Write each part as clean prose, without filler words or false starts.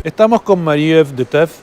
Estamos con Marie-Ève Detef,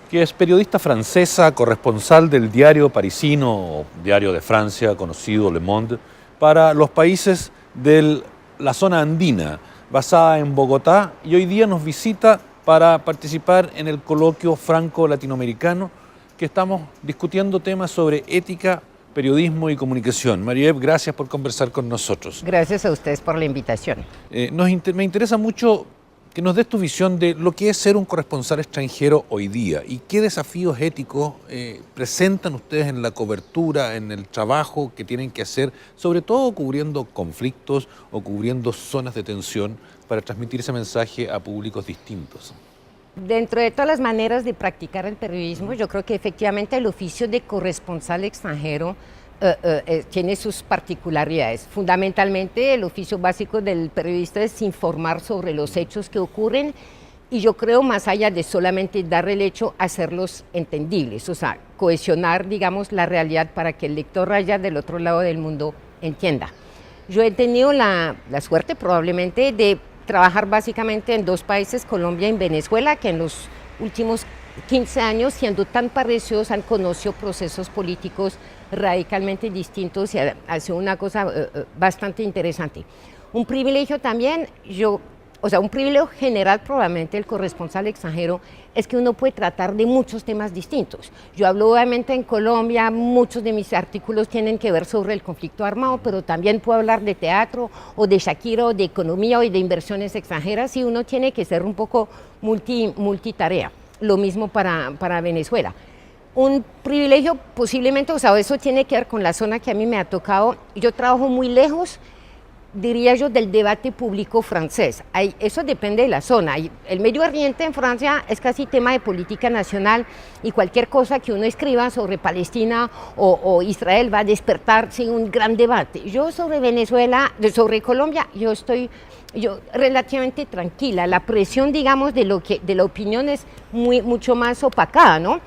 que es periodista francesa, corresponsal del diario parisino, o diario de Francia, conocido Le Monde, para los países de la zona andina, basada en Bogotá, y hoy día nos visita para participar en el coloquio franco-latinoamericano, que estamos discutiendo temas sobre ética, periodismo y comunicación. Marie-Ève, gracias por conversar con nosotros. Gracias a ustedes por la invitación. Me interesa mucho que nos des tu visión de lo que es ser un corresponsal extranjero hoy día y qué desafíos éticos presentan ustedes en la cobertura, en el trabajo que tienen que hacer, sobre todo cubriendo conflictos o cubriendo zonas de tensión para transmitir ese mensaje a públicos distintos. Dentro de todas las maneras de practicar el periodismo, yo creo que efectivamente el oficio de corresponsal extranjero tiene sus particularidades. Fundamentalmente, el oficio básico del periodista es informar sobre los hechos que ocurren y yo creo, más allá de solamente dar el hecho, hacerlos entendibles, o sea, cohesionar, digamos, la realidad para que el lector allá del otro lado del mundo entienda. Yo he tenido la suerte probablemente de trabajar básicamente en dos países, Colombia y Venezuela, que en los últimos 15 años, siendo tan parecidos, han conocido procesos políticos radicalmente distintos y ha sido una cosa bastante interesante. Un privilegio también, un privilegio general probablemente el corresponsal extranjero es que uno puede tratar de muchos temas distintos. Yo hablo obviamente en Colombia, muchos de mis artículos tienen que ver sobre el conflicto armado, pero también puedo hablar de teatro o de Shakira o de economía o de inversiones extranjeras y uno tiene que ser un poco multitarea. Lo mismo para Venezuela. Un privilegio posiblemente, eso tiene que ver con la zona que a mí me ha tocado. Yo trabajo muy lejos, diría yo, del debate público francés. Eso depende de la zona. El Medio Oriente en Francia es casi tema de política nacional y cualquier cosa que uno escriba sobre Palestina o Israel va a despertar un gran debate. Yo sobre Venezuela, sobre Colombia, yo relativamente tranquila. La presión, digamos, de la opinión es mucho más opacada, ¿no?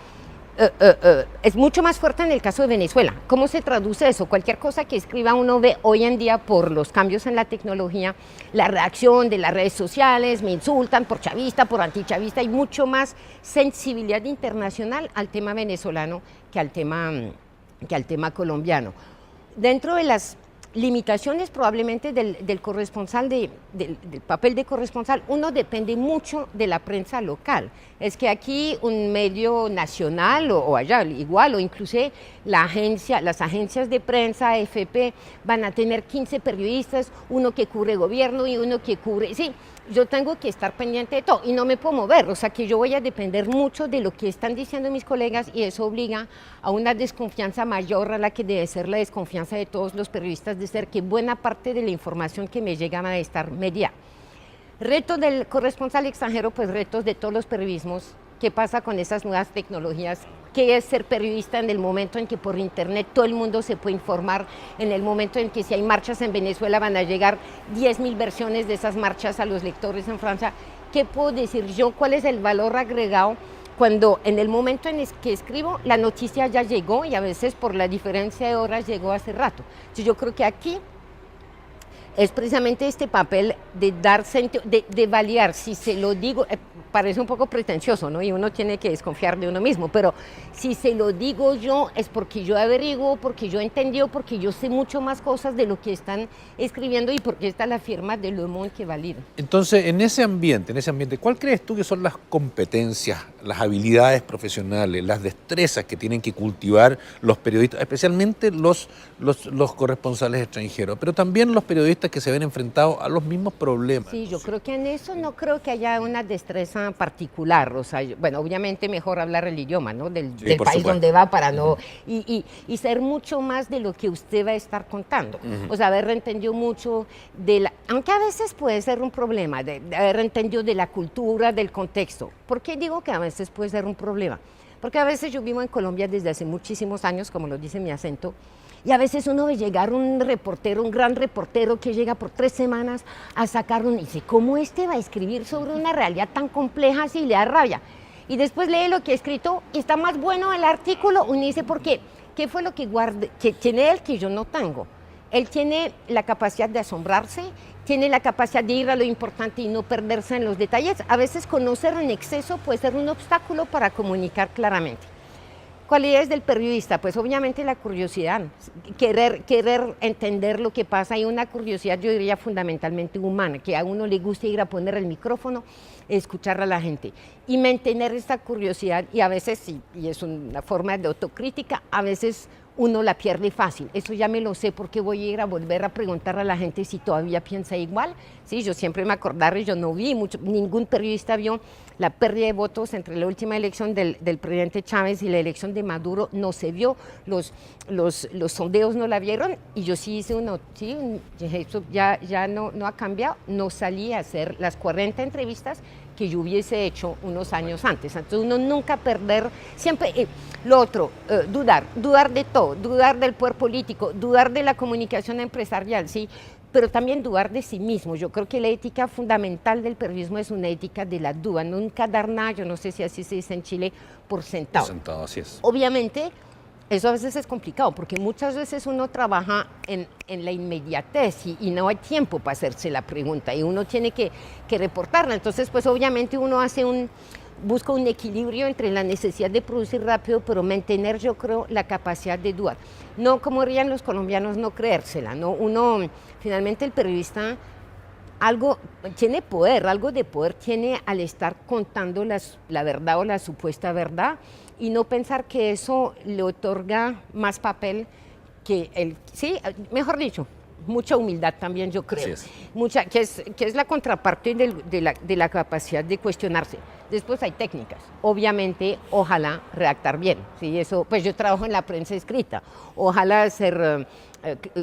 Es mucho más fuerte en el caso de Venezuela. ¿Cómo se traduce eso? Cualquier cosa que escriba uno ve hoy en día por los cambios en la tecnología, la reacción de las redes sociales, me insultan por chavista, por antichavista, hay mucho más sensibilidad internacional al tema venezolano que al tema colombiano. Dentro de las limitaciones probablemente del corresponsal, del papel de corresponsal, uno depende mucho de la prensa local. Es que aquí un medio nacional o allá igual, o incluso las agencias de prensa, AFP, van a tener 15 periodistas, uno que cubre gobierno y uno que cubre... Sí, yo tengo que estar pendiente de todo y no me puedo mover, o sea que yo voy a depender mucho de lo que están diciendo mis colegas y eso obliga a una desconfianza mayor a la que debe ser la desconfianza de todos los periodistas, de ser que buena parte de la información que me llega va a estar media. Retos del corresponsal extranjero, pues retos de todos los periodismos. ¿Qué pasa con esas nuevas tecnologías? ¿Qué es ser periodista en el momento en que por internet todo el mundo se puede informar? En el momento en que si hay marchas en Venezuela van a llegar 10.000 versiones de esas marchas a los lectores en Francia. ¿Qué puedo decir yo? ¿Cuál es el valor agregado cuando en el momento en el que escribo la noticia ya llegó y a veces por la diferencia de horas llegó hace rato? Entonces yo creo que aquí es precisamente este papel de dar sentido, de validar, si se lo digo, parece un poco pretencioso, ¿no? Y uno tiene que desconfiar de uno mismo, pero si se lo digo yo es porque yo averiguo, porque yo entendí, porque yo sé mucho más cosas de lo que están escribiendo y porque está la firma de Le Monde que valida. Entonces, en ese ambiente, ¿cuál crees tú que son las competencias, las habilidades profesionales, las destrezas que tienen que cultivar los periodistas, especialmente los corresponsales extranjeros, pero también los periodistas que se ven enfrentados a los mismos problemas? Sí, yo creo que en eso no creo que haya una destreza particular, o sea, bueno, obviamente mejor hablar el idioma, ¿no? Del país donde va para no... Y ser mucho más de lo que usted va a estar contando. O sea, haber entendido mucho aunque a veces puede ser un problema, de haber entendido de la cultura, del contexto. ¿Por qué digo que a veces puede ser un problema? Porque a veces yo vivo en Colombia desde hace muchísimos años, como lo dice mi acento, y a veces uno ve llegar un gran reportero que llega por 3 semanas a sacar y dice, ¿cómo va a escribir sobre una realidad tan compleja si le da rabia? Y después lee lo que ha escrito y está más bueno el artículo, uno dice, ¿por qué? ¿Qué fue lo que tiene él que yo no tengo? Él tiene la capacidad de asombrarse, tiene la capacidad de ir a lo importante y no perderse en los detalles. A veces conocer en exceso puede ser un obstáculo para comunicar claramente. ¿Cualidades del periodista? Pues obviamente la curiosidad, querer entender lo que pasa, y una curiosidad, yo diría, fundamentalmente humana, que a uno le gusta ir a poner el micrófono, escuchar a la gente y mantener esta curiosidad, y a veces, y es una forma de autocrítica, a veces uno la pierde fácil. Eso ya me lo sé, porque voy a ir a volver a preguntar a la gente si todavía piensa igual. Sí, yo siempre me acordaré, yo no vi, ningún periodista vio la pérdida de votos entre la última elección del presidente Chávez y la elección de Maduro, no se vio, los sondeos no la vieron, y yo sí hice eso ya no ha cambiado, no salí a hacer las 40 entrevistas que yo hubiese hecho unos años antes. Entonces uno nunca perder, siempre, lo otro, dudar de todo, dudar del poder político, dudar de la comunicación empresarial, ¿sí? Pero también dudar de sí mismo. Yo creo que la ética fundamental del periodismo es una ética de la duda, nunca dar nada, yo no sé si así se dice en Chile, por sentado. Por sentado, así es. Obviamente, eso a veces es complicado, porque muchas veces uno trabaja en la inmediatez y no hay tiempo para hacerse la pregunta, y uno tiene que reportarla. Entonces, pues obviamente uno busca un equilibrio entre la necesidad de producir rápido, pero mantener, yo creo, la capacidad de dudar. No, como dirían los colombianos, no creérsela, ¿no? Finalmente el periodista algo de poder tiene al estar contando la verdad o la supuesta verdad, y no pensar que eso le otorga más papel mejor dicho, mucha humildad también, yo creo. Que es la contraparte de la capacidad de cuestionarse. Después hay técnicas. Obviamente, ojalá redactar bien. ¿Sí? Eso, pues yo trabajo en la prensa escrita. Ojalá hacer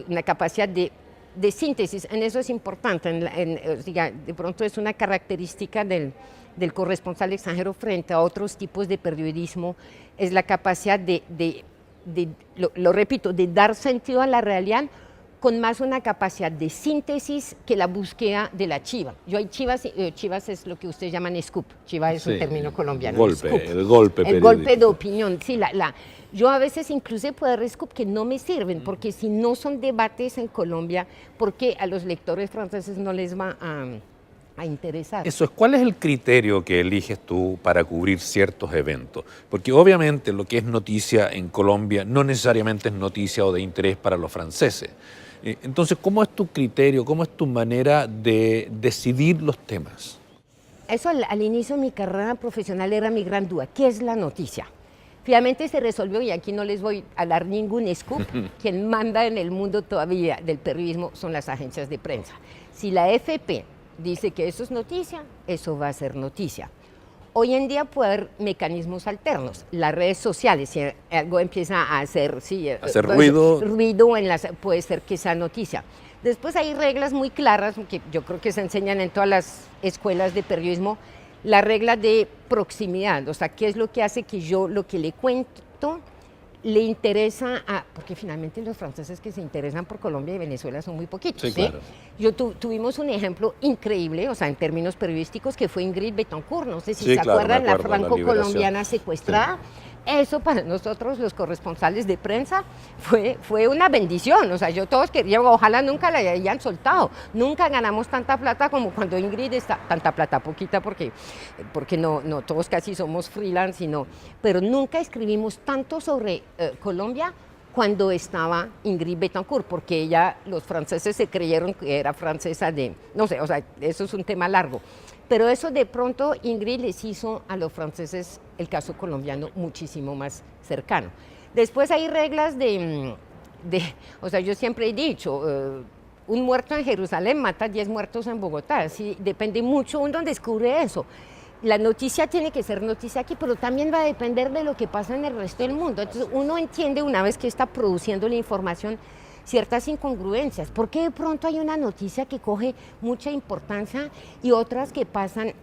una capacidad de síntesis. En eso es importante. De pronto es una característica del corresponsal extranjero frente a otros tipos de periodismo. Es la capacidad lo repito, de dar sentido a la realidad, con más una capacidad de síntesis que la búsqueda de la chiva. Hay chivas es lo que ustedes llaman scoop, chiva es un término colombiano. El golpe periodístico. Golpe de opinión, sí, yo a veces incluso puedo dar scoop que no me sirven, porque si no son debates en Colombia, porque a los lectores franceses no les va a interesar. Eso es, ¿cuál es el criterio que eliges tú para cubrir ciertos eventos? Porque obviamente lo que es noticia en Colombia no necesariamente es noticia o de interés para los franceses. Entonces, ¿cómo es tu criterio, cómo es tu manera de decidir los temas? Eso al inicio de mi carrera profesional era mi gran duda. ¿Qué es la noticia? Finalmente se resolvió, y aquí no les voy a dar ningún scoop, quien manda en el mundo todavía del periodismo son las agencias de prensa. Si la AFP dice que eso es noticia, eso va a ser noticia. Hoy en día puede haber mecanismos alternos, las redes sociales, si algo empieza a hacer, ruido, puede ser que sea noticia. Después hay reglas muy claras, que yo creo que se enseñan en todas las escuelas de periodismo, la regla de proximidad, o sea, qué es lo que hace que yo lo que le cuento le interesa porque finalmente los franceses que se interesan por Colombia y Venezuela son muy poquitos. Sí, claro. Tuvimos un ejemplo increíble, o sea, en términos periodísticos, que fue Ingrid Betancourt, no sé si se acuerdan, la franco-colombiana secuestrada. Sí. Eso para nosotros, los corresponsales de prensa, fue una bendición. O sea, todos queríamos, ojalá nunca la hayan soltado. Nunca ganamos tanta plata como cuando Ingrid está, tanta plata, poquita, porque no todos casi somos freelance, pero nunca escribimos tanto sobre Colombia cuando estaba Ingrid Betancourt, porque los franceses se creyeron que era francesa no sé, o sea, eso es un tema largo. Pero eso de pronto Ingrid les hizo a los franceses el caso colombiano muchísimo más cercano. Después hay reglas o sea, yo siempre he dicho, un muerto en Jerusalén mata 10 muertos en Bogotá, ¿sí? Depende mucho uno descubre eso. La noticia tiene que ser noticia aquí, pero también va a depender de lo que pasa en el resto del mundo. Entonces uno entiende una vez que está produciendo la información ciertas incongruencias. ¿Por qué de pronto hay una noticia que coge mucha importancia y otras que pasan?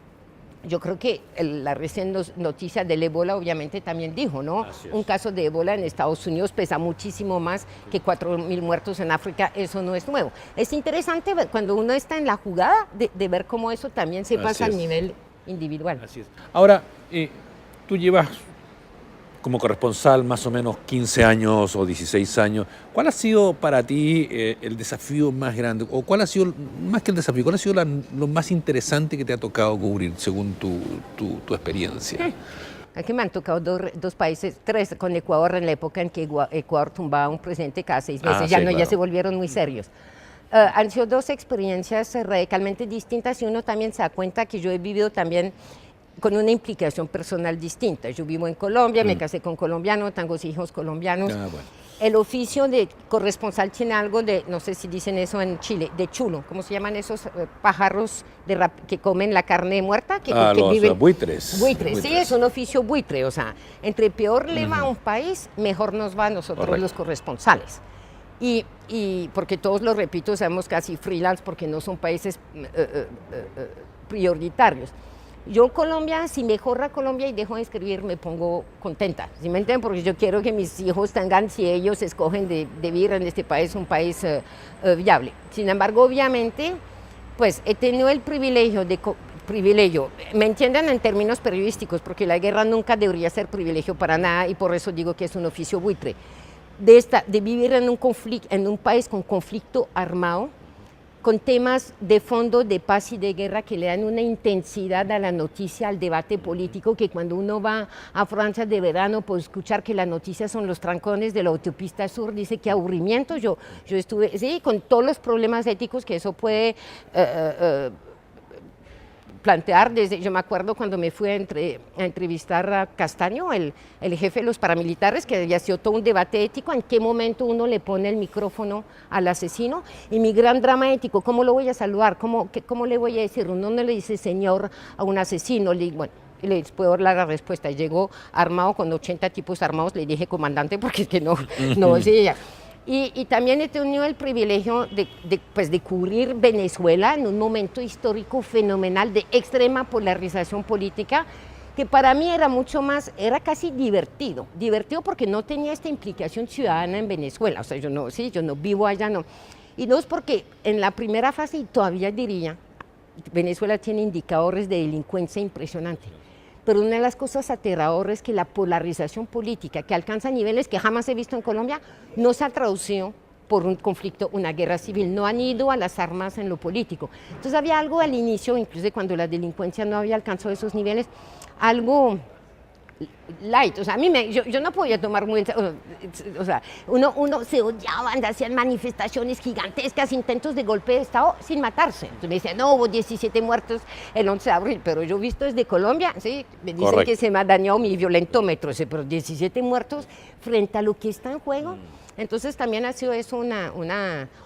Yo creo que la recién noticia del ébola obviamente también dijo, ¿no? Un caso de ébola en Estados Unidos pesa muchísimo más que 4.000 muertos en África, eso no es nuevo. Es interesante cuando uno está en la jugada de ver cómo eso también se pasa a nivel individual. Así es. Ahora, tú llevas como corresponsal más o menos 15 años o 16 años, ¿cuál ha sido para ti el desafío más grande? ¿O cuál ha sido, más que el desafío, cuál ha sido lo más interesante que te ha tocado cubrir según tu experiencia? Aquí me han tocado dos países, tres, con Ecuador en la época en que Ecuador tumbaba un presidente cada 6 meses, Sí, ya, no, claro. ya se volvieron muy serios. Han sido dos experiencias radicalmente distintas y uno también se da cuenta que yo he vivido también con una implicación personal distinta. Yo vivo en Colombia, me casé con colombiano, tengo hijos colombianos. Bueno. El oficio de corresponsal tiene algo de, no sé si dicen eso en Chile, de chulo. ¿Cómo se llaman esos pájaros que comen la carne muerta? Que Los buitres. Buitres, sí, es un oficio buitre. O sea, entre peor le va a un país, mejor nos va a nosotros. Correcto. Los corresponsales. Y porque todos, lo repito, somos casi freelance porque no son países prioritarios. Yo en Colombia, si mejora Colombia y dejo de escribir, me pongo contenta, ¿sí me entienden? Porque yo quiero que mis hijos tengan, si ellos escogen de vivir en este país, un país viable. Sin embargo, obviamente, pues he tenido el privilegio, me entienden en términos periodísticos, porque la guerra nunca debería ser privilegio para nada y por eso digo que es un oficio buitre. De vivir en un país con conflicto armado, con temas de fondo de paz y de guerra que le dan una intensidad a la noticia, al debate político, que cuando uno va a Francia de verano puede escuchar que las noticias son los trancones de la autopista sur, dice que aburrimiento. Yo estuve, sí, con todos los problemas éticos que eso puede plantear. Yo me acuerdo cuando me fui a entrevistar a Castaño, el jefe de los paramilitares, que había sido todo un debate ético, en qué momento uno le pone el micrófono al asesino, y mi gran drama ético, ¿cómo lo voy a saludar? ¿Cómo le voy a decir? Uno no le dice señor a un asesino, bueno, les puedo dar la respuesta. Llegó armado con 80 tipos armados, le dije comandante porque es que no, sí, ya. Y también he tenido el privilegio de cubrir Venezuela en un momento histórico fenomenal de extrema polarización política, que para mí era casi divertido porque no tenía esta implicación ciudadana en Venezuela. O sea, yo no vivo allá, no. Y no es porque en la primera fase, y todavía diría, Venezuela tiene indicadores de delincuencia impresionantes. Pero una de las cosas aterradoras es que la polarización política, que alcanza niveles que jamás he visto en Colombia, no se ha traducido por un conflicto, una guerra civil. No han ido a las armas en lo político. Entonces había algo al inicio, incluso cuando la delincuencia no había alcanzado esos niveles, algo light. O sea, yo no podía tomar muy... O sea, uno se odiaban, hacían manifestaciones gigantescas, intentos de golpe de Estado sin matarse. Entonces me decían, no, hubo 17 muertos el 11 de abril, pero yo visto desde Colombia, sí, me dicen correcto, que se me ha dañado mi violentómetro, pero 17 muertos frente a lo que está en juego. Entonces también ha sido eso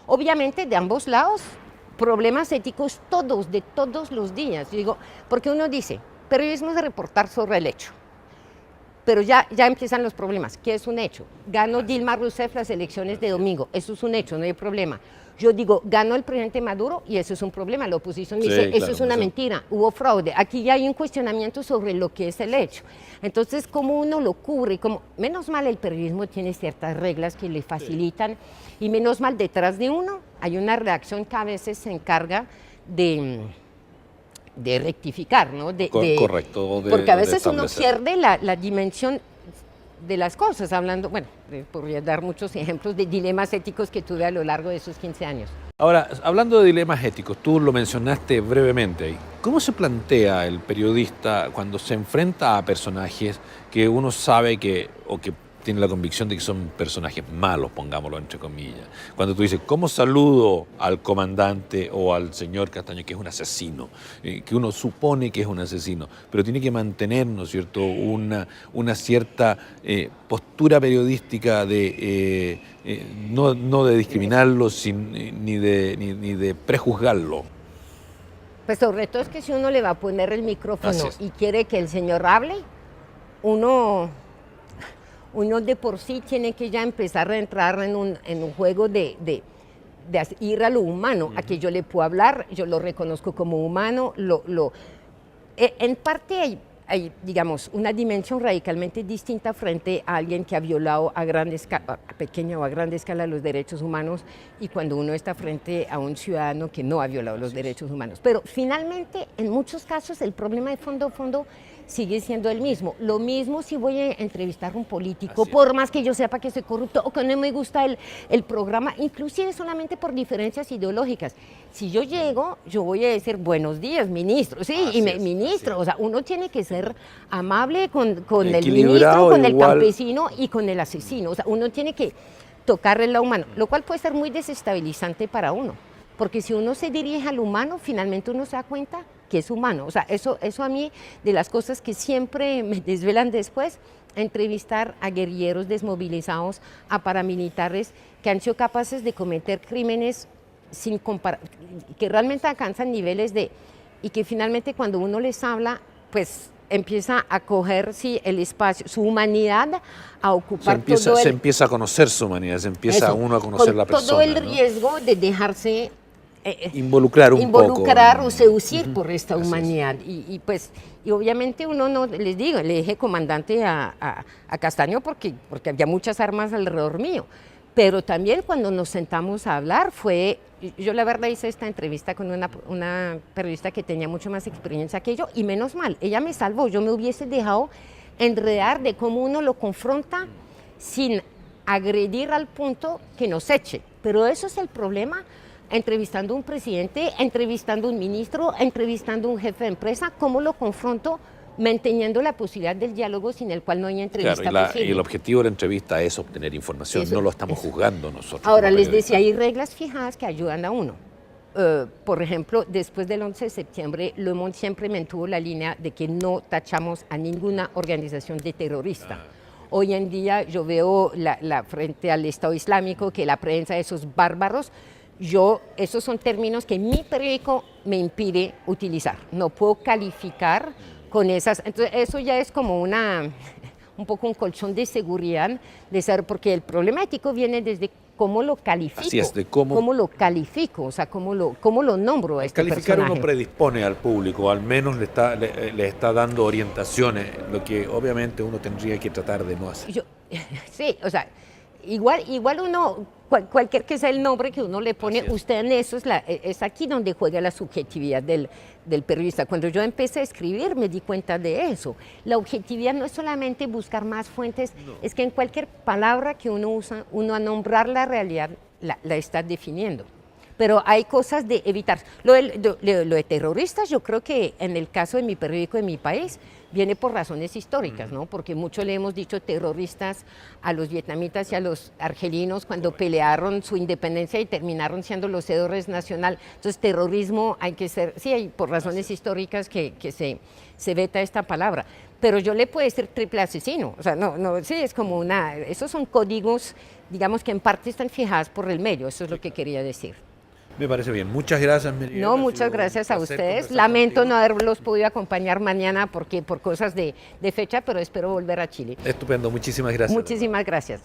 obviamente de ambos lados, problemas éticos de todos los días. Yo digo, porque uno dice, periodismo es de reportar sobre el hecho. Pero ya empiezan los problemas. ¿Qué es un hecho? Ganó Dilma Rousseff las elecciones de domingo. Eso es un hecho, no hay problema. Yo digo, ganó el presidente Maduro y eso es un problema. La oposición dice, eso es una mentira, hubo fraude. Aquí ya hay un cuestionamiento sobre lo que es el hecho. Entonces, ¿cómo uno lo cubre? Menos mal el periodismo tiene ciertas reglas que le facilitan y menos mal detrás de uno hay una redacción que a veces se encarga de rectificar, ¿no? Correcto. Porque a veces uno pierde la dimensión de las cosas, hablando, bueno, podría dar muchos ejemplos de dilemas éticos que tuve a lo largo de esos 15 años. Ahora, hablando de dilemas éticos, tú lo mencionaste brevemente ahí. ¿Cómo se plantea el periodista cuando se enfrenta a personajes que uno sabe que tiene la convicción de que son personajes malos, pongámoslo entre comillas? Cuando tú dices, ¿cómo saludo al comandante o al señor Castaño, que es un asesino, que uno supone que es un asesino, pero tiene que mantener, ¿no es cierto?, una cierta postura periodística de no de discriminarlo ni de prejuzgarlo? Pues sobre todo es que si uno le va a poner el micrófono y quiere que el señor hable, uno de por sí tiene que ya empezar a entrar en un juego de ir a lo humano, a que yo le puedo hablar, yo lo reconozco como humano, en parte hay, digamos, una dimensión radicalmente distinta frente a alguien que ha violado a pequeña o a grande escala los derechos humanos y cuando uno está frente a un ciudadano que no ha violado los derechos humanos. Pero finalmente, en muchos casos, el problema de fondo sigue siendo el mismo. Lo mismo si voy a entrevistar a un político, Así es. por más que yo sepa que soy corrupto o que no me gusta el programa, inclusive solamente por diferencias ideológicas. Si yo llego, yo voy a decir buenos días, ministro, sí, Así y es, ministro, así es. o sea, uno tiene que ser amable con el Equilibrado, ministro, con el igual. campesino y con el asesino, o sea, uno tiene que tocarle el lado humano, lo cual puede ser muy desestabilizante para uno, porque si uno se dirige al humano, finalmente uno se da cuenta que es humano. O sea, eso a mí, de las cosas que siempre me desvelan después, entrevistar a guerrilleros desmovilizados, a paramilitares que han sido capaces de cometer crímenes sin que realmente alcanzan niveles de, y que finalmente cuando uno les habla, pues empieza a coger sí, el espacio, su humanidad, a ocupar todo Se empieza a conocer su humanidad, se empieza eso, uno a conocer con la persona. todo el ¿no? riesgo de dejarse Involucrar un poco. involucrar o seducir por esta Así es. humanidad. Pues, y obviamente uno no, les digo, le dije comandante a Castaño porque había muchas armas alrededor mío. Pero también cuando nos sentamos a hablar yo la verdad hice esta entrevista con una periodista que tenía mucho más experiencia que yo y menos mal, ella me salvó, yo me hubiese dejado enredar de cómo uno lo confronta sin agredir al punto que nos eche. Pero eso es el problema, entrevistando a un presidente, entrevistando a un ministro, entrevistando a un jefe de empresa, cómo lo confronto manteniendo la posibilidad del diálogo sin el cual no hay entrevista Claro, y posible. el objetivo de la entrevista es obtener información, Eso, no lo estamos eso. juzgando nosotros. Ahora, como les decía, periodistas. hay reglas fijadas que ayudan a uno. Por ejemplo, después del 11 de septiembre, Le Monde siempre mantuvo la línea de que no tachamos a ninguna organización de terrorista. Hoy en día yo veo frente al Estado Islámico que la prensa de esos bárbaros, esos son términos que mi periódico me impide utilizar. No puedo calificar con esas. Entonces, eso ya es como un poco un colchón de seguridad, de saber, porque el problema ético viene desde cómo lo califico. Así es, de cómo lo califico, o sea, cómo lo nombro a este calificar personaje. uno predispone al público, al menos le está dando orientaciones, lo que obviamente uno tendría que tratar de no hacer. Sí, o sea, igual uno, cualquier que sea el nombre que uno le pone, usted en eso es aquí donde juega la subjetividad del periodista. Cuando yo empecé a escribir me di cuenta de eso. La objetividad no es solamente buscar más fuentes, es que en cualquier palabra que uno usa, uno a nombrar la realidad la está definiendo. Pero hay cosas de evitar. Lo de terroristas, yo creo que en el caso de mi periódico de mi país, viene por razones históricas, ¿no? Porque mucho le hemos dicho terroristas a los vietnamitas y a los argelinos cuando pelearon su independencia y terminaron siendo los héroes nacional. Entonces, terrorismo hay que ser, sí, hay por razones históricas que se veta esta palabra. Pero yo le puedo decir triple asesino. O sea, sí, es como esos son códigos, digamos, que en parte están fijados por el medio. Eso es lo que quería decir. Me parece bien. Muchas gracias, Miriam. No, muchas gracias a ustedes. Lamento no haberlos podido acompañar mañana por cosas de fecha, pero espero volver a Chile. Estupendo, muchísimas gracias. Muchísimas gracias.